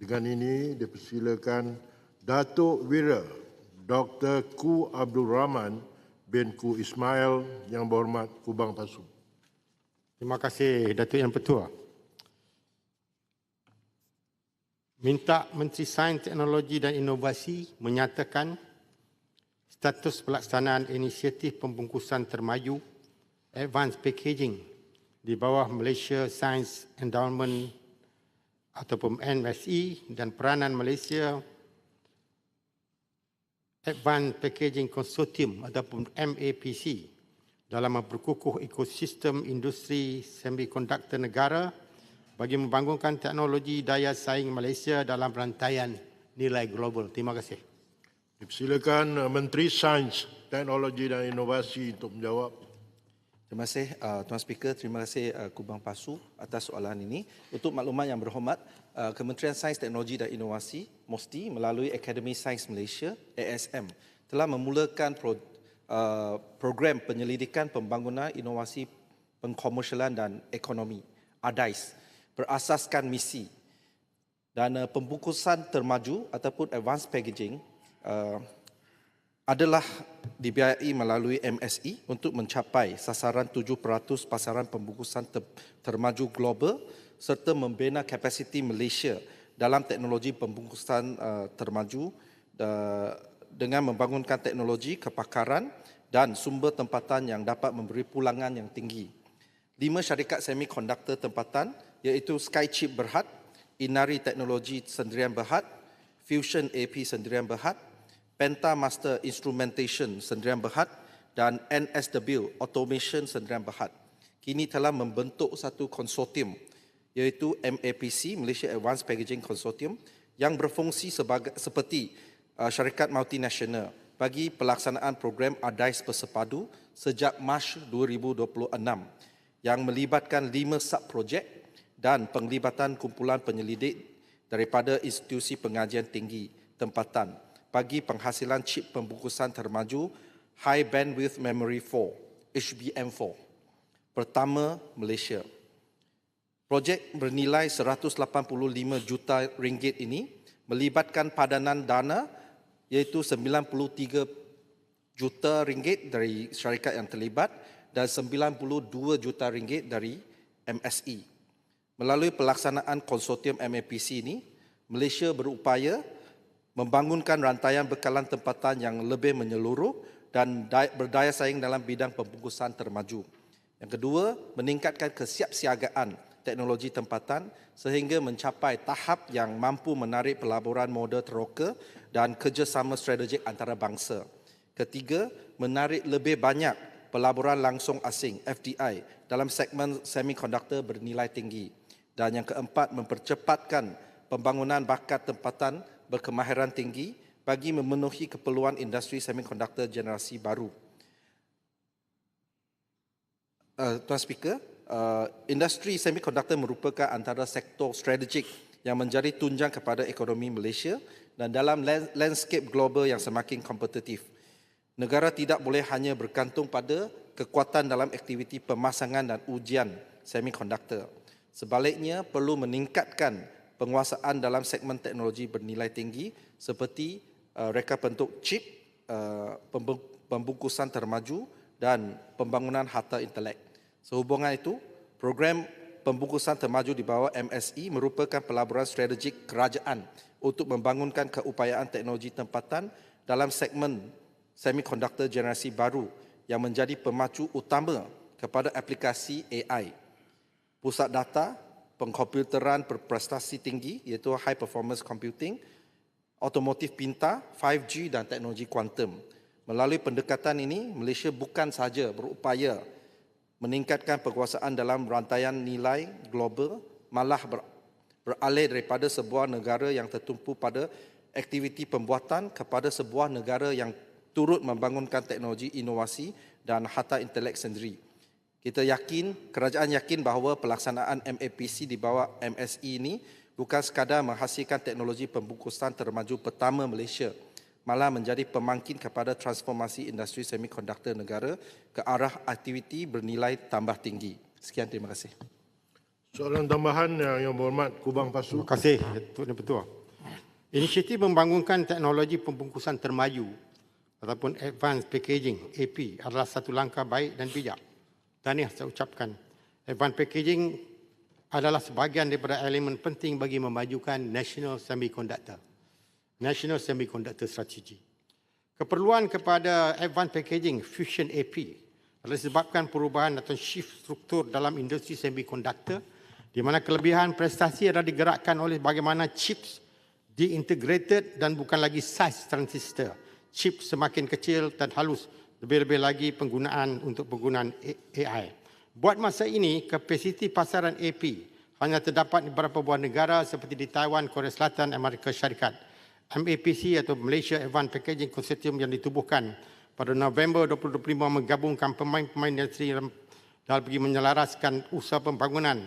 Dengan ini dipersilakan Datuk Wira Dr. Ku Abdul Rahman bin Ku Ismail Yang Berhormat Kubang Pasu. Terima kasih Datuk Yang Pertua. Minta Menteri Sains, Teknologi dan Inovasi menyatakan status pelaksanaan inisiatif pembungkusan termaju Advanced Packaging di bawah Malaysia Science Endowment ataupun MSE dan peranan Malaysia Advanced Packaging Consortium ataupun MAPC dalam memperkukuh ekosistem industri semikonduktor negara bagi membangunkan teknologi daya saing Malaysia dalam rantaian nilai global. Terima kasih. Dipersilakan Menteri Sains, Teknologi dan Inovasi untuk menjawab. Terima kasih Tuan Speaker, terima kasih Kubang Pasu atas soalan ini. Untuk makluman yang berhormat, Kementerian Sains, Teknologi dan Inovasi MOSTI melalui Akademi Sains Malaysia ASM telah memulakan program penyelidikan pembangunan inovasi pengkomersialan dan ekonomi ADICE berasaskan misi dan pembungkusan termaju ataupun advanced packaging adalah dibiayai melalui MSE untuk mencapai sasaran 7% pasaran pembungkusan termaju global serta membina kapasiti Malaysia dalam teknologi pembungkusan termaju dengan membangunkan teknologi, kepakaran dan sumber tempatan yang dapat memberi pulangan yang tinggi. 5 syarikat semikonduktor tempatan iaitu Skychip Berhad, Inari Teknologi Sendirian Berhad, Fusion AP Sendirian Berhad, Penta Master Instrumentation Sendirian Berhad dan NSW Automation Sendirian Berhad kini telah membentuk satu konsortium iaitu MAPC, Malaysia Advanced Packaging Consortium yang berfungsi seperti syarikat multinasional bagi pelaksanaan program ADICE bersepadu sejak Mac 2026 yang melibatkan 5 sub-projek dan penglibatan kumpulan penyelidik daripada institusi pengajian tinggi tempatan bagi penghasilan chip pembungkusan termaju High Bandwidth Memory 4, HBM4, pertama Malaysia. Projek bernilai 185 juta ringgit ini melibatkan padanan dana iaitu 93 juta ringgit dari syarikat yang terlibat dan 92 juta ringgit dari MSE. Melalui pelaksanaan konsortium MAPC ini, Malaysia berupaya membangunkan rantaian bekalan tempatan yang lebih menyeluruh dan berdaya saing dalam bidang pembungkusan termaju. Yang kedua, meningkatkan kesiapsiagaan teknologi tempatan sehingga mencapai tahap yang mampu menarik pelaburan modal teroka dan kerjasama strategik antarabangsa. Ketiga, menarik lebih banyak pelaburan langsung asing FDI dalam segmen semikonduktor bernilai tinggi. Dan yang keempat, mempercepatkan pembangunan bakat tempatan berkemahiran tinggi bagi memenuhi keperluan industri semikonduktor generasi baru. Tuan Speaker, industri semikonduktor merupakan antara sektor strategik yang menjadi tunjang kepada ekonomi Malaysia dan dalam landscape global yang semakin kompetitif. Negara tidak boleh hanya bergantung pada kekuatan dalam aktiviti pemasangan dan ujian semikonduktor. Sebaliknya, perlu meningkatkan penguasaan dalam segmen teknologi bernilai tinggi seperti reka bentuk chip, pembungkusan termaju dan pembangunan harta intelek. Sehubungan itu, program pembungkusan termaju di bawah MSE merupakan pelaburan strategik kerajaan untuk membangunkan keupayaan teknologi tempatan dalam segmen semikonduktor generasi baru yang menjadi pemacu utama kepada aplikasi AI. Pusat data, pengkomputeran berprestasi tinggi iaitu high performance computing, otomotif pintar, 5G dan teknologi kuantum. Melalui pendekatan ini, Malaysia bukan sahaja berupaya meningkatkan penguasaan dalam rantaian nilai global, malah beralih daripada sebuah negara yang tertumpu pada aktiviti pembuatan kepada sebuah negara yang turut membangunkan teknologi inovasi dan harta intelek sendiri. Kerajaan yakin bahawa pelaksanaan MAPC di bawah MSE ini bukan sekadar menghasilkan teknologi pembungkusan termaju pertama Malaysia, malah menjadi pemangkin kepada transformasi industri semikonduktor negara ke arah aktiviti bernilai tambah tinggi. Sekian, terima kasih. Soalan tambahan Yang Berhormat Kubang Pasu. Terima kasih, Datuk dan Petua. Inisiatif membangunkan teknologi pembungkusan termaju ataupun Advanced Packaging AP adalah satu langkah baik dan bijak. Tahniah saya ucapkan. Advanced Packaging adalah sebahagian daripada elemen penting bagi memajukan National Semiconductor Strategy. Keperluan kepada Advanced Packaging Fusion AP adalah disebabkan perubahan atau shift struktur dalam industri semiconductor di mana kelebihan prestasi adalah digerakkan oleh bagaimana chips diintegrated dan bukan lagi size transistor. Chip semakin kecil dan halus, lebih-lebih lagi untuk penggunaan AI. Buat masa ini, kapasiti pasaran AP hanya terdapat di beberapa buah negara seperti di Taiwan, Korea Selatan, Amerika Syarikat. MAPC atau Malaysia Advanced Packaging Consortium yang ditubuhkan pada November 2025 menggabungkan pemain-pemain industri dalam bagi menyelaraskan usaha pembangunan,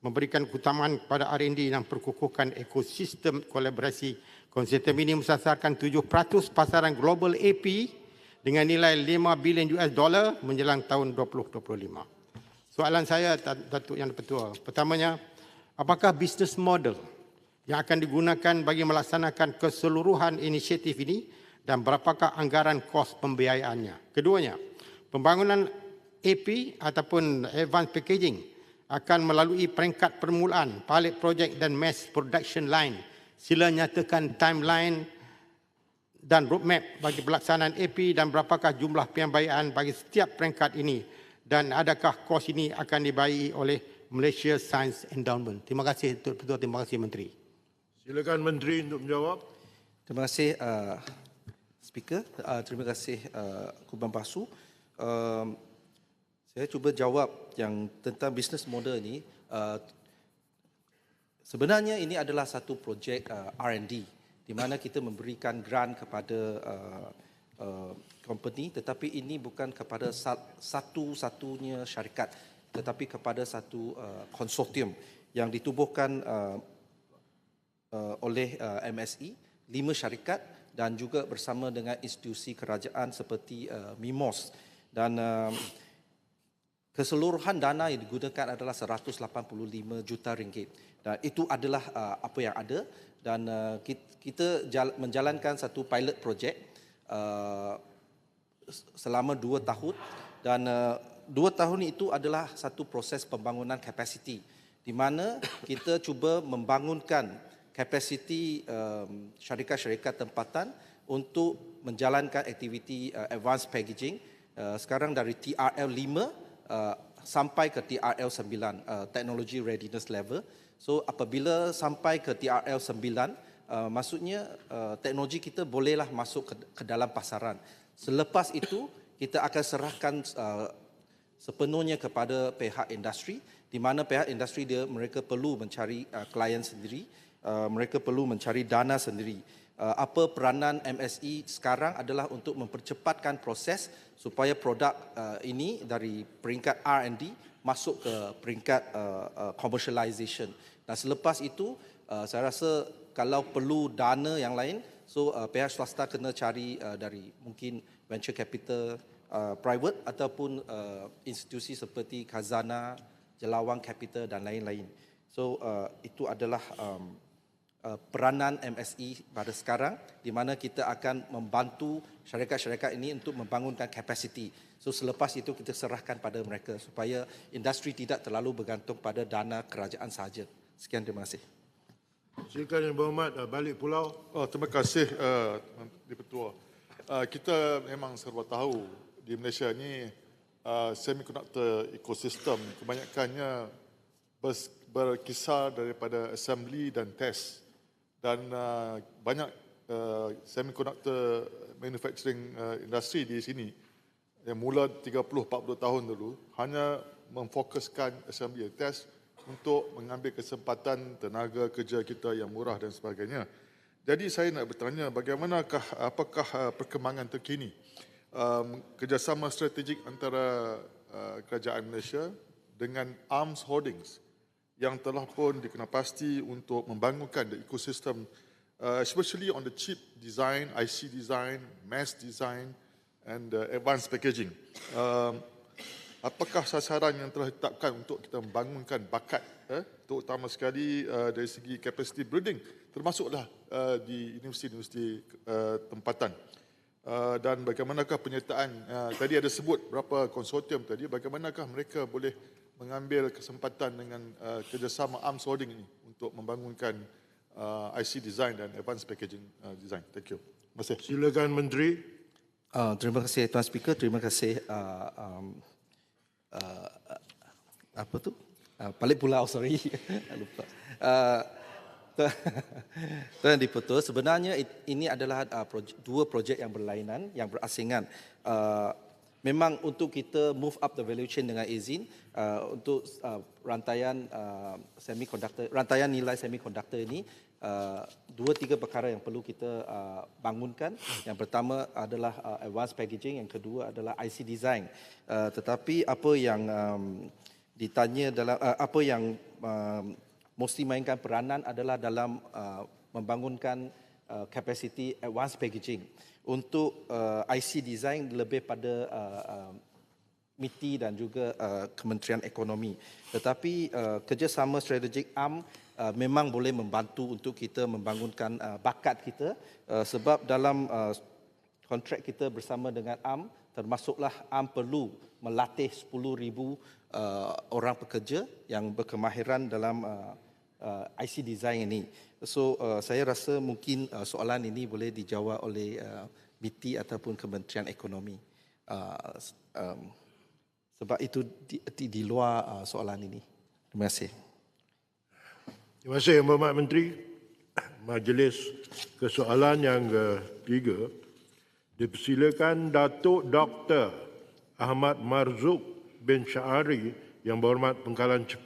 memberikan keutamaan kepada R&D dan perkukuhkan ekosistem kolaborasi. Konsortium ini mensasarkan 7% pasaran global AP dengan nilai $5 bilion menjelang tahun 2025. Soalan saya, Datuk Yang Dipertua, pertamanya, apakah bisnes model yang akan digunakan bagi melaksanakan keseluruhan inisiatif ini dan berapakah anggaran kos pembiayaannya? Keduanya, pembangunan AP ataupun Advanced Packaging akan melalui peringkat permulaan, pilot project dan mass production line. Sila nyatakan timeline dan roadmap bagi pelaksanaan AP dan berapakah jumlah pembiayaan bagi setiap peringkat ini dan adakah kos ini akan dibayari oleh Malaysia Science Endowment. Terima kasih Datuk Ketua, terima kasih Menteri. Silakan Menteri untuk menjawab. Terima kasih Speaker. Terima kasih Kubang Pasu. Saya cuba jawab yang tentang business model ini. Sebenarnya ini adalah satu projek R&D di mana kita memberikan grant kepada company, tetapi ini bukan kepada satu-satunya syarikat, tetapi kepada satu konsortium yang ditubuhkan oleh MSE, 5 syarikat dan juga bersama dengan institusi kerajaan seperti MIMOS. Dan keseluruhan dana yang digunakan adalah 185 juta ringgit. Dan itu adalah apa yang ada dan kita menjalankan satu pilot project selama 2 tahun dan 2 tahun itu adalah satu proses pembangunan kapasiti di mana kita cuba membangunkan kapasiti syarikat-syarikat tempatan untuk menjalankan aktiviti advanced packaging sekarang dari TRL 5 sampai ke TRL 9 technology readiness level. So apabila sampai ke TRL 9 maksudnya teknologi kita bolehlah masuk ke dalam pasaran. Selepas itu kita akan serahkan sepenuhnya kepada pihak industri di mana pihak industri mereka perlu mencari klien sendiri, mereka perlu mencari dana sendiri. Apa peranan MSE sekarang adalah untuk mempercepatkan proses supaya produk ini dari peringkat R&D masuk ke peringkat commercialization. Dan selepas itu saya rasa kalau perlu dana yang lain, so pihak swasta kena cari dari mungkin venture capital private ataupun institusi seperti Khazanah, Jelawang Capital dan lain-lain. So itu adalah peranan MSE pada sekarang di mana kita akan membantu syarikat-syarikat ini untuk membangunkan kapasiti. So selepas itu kita serahkan pada mereka supaya industri tidak terlalu bergantung pada dana kerajaan sahaja. Sekian, terima kasih. Silakan Yang Berhormat Balik Pulau. Terima kasih Di-Pertua. Kita memang serba tahu di Malaysia ni semiconductor ekosistem kebanyakannya berkisar daripada assembly dan test dan banyak semiconductor manufacturing industri di sini yang mula 30-40 tahun dulu hanya memfokuskan assembly dan test untuk mengambil kesempatan tenaga kerja kita yang murah dan sebagainya. Jadi saya nak bertanya apakah perkembangan terkini kerjasama strategik antara kerajaan Malaysia dengan Arms Holdings yang telah pun dikenal pasti untuk membangunkan the ecosystem, especially on the chip design, IC design, mass design and advanced packaging. apakah sasaran yang telah ditetapkan untuk kita membangunkan bakat, terutama sekali dari segi capacity building, termasuklah di universiti-universiti tempatan. Dan bagaimanakah penyertaan, tadi ada sebut berapa konsortium tadi, bagaimanakah mereka boleh mengambil kesempatan dengan kerjasama arms holding ini untuk membangunkan IC design dan advanced packaging design. Thank you. Terima kasih. Silakan Menteri. Terima kasih Tuan Speaker, terima kasih apa tu? Balik pulau, sorry. Lupa. Tuan Diputus, sebenarnya ini adalah dua projek yang berlainan, yang berasingan. Memang untuk kita move up the value chain dengan izin untuk rantaian semiconductor, rantaian nilai semiconductor ini, dua tiga perkara yang perlu kita bangunkan. Yang pertama adalah advanced packaging, yang kedua adalah IC design. Tetapi apa yang ditanya dalam apa yang mesti mainkan peranan adalah dalam membangunkan capacity advanced packaging. Untuk IC design lebih pada MITI dan juga Kementerian Ekonomi. Tetapi kerjasama strategik ARM memang boleh membantu untuk kita membangunkan bakat kita, sebab dalam kontrak kita bersama dengan ARM, termasuklah ARM perlu melatih 10,000 orang pekerja yang berkemahiran dalam IC design ini. So saya rasa mungkin soalan ini boleh dijawab oleh MITI ataupun Kementerian Ekonomi. Sebab itu di luar soalan ini. Terima kasih. Terima kasih Yang Berhormat Menteri. Majlis kesoalan yang ketiga, dipersilakan Datuk Dr. Ahmad Marzuq bin Syahari Yang Berhormat Pengkalan Cepat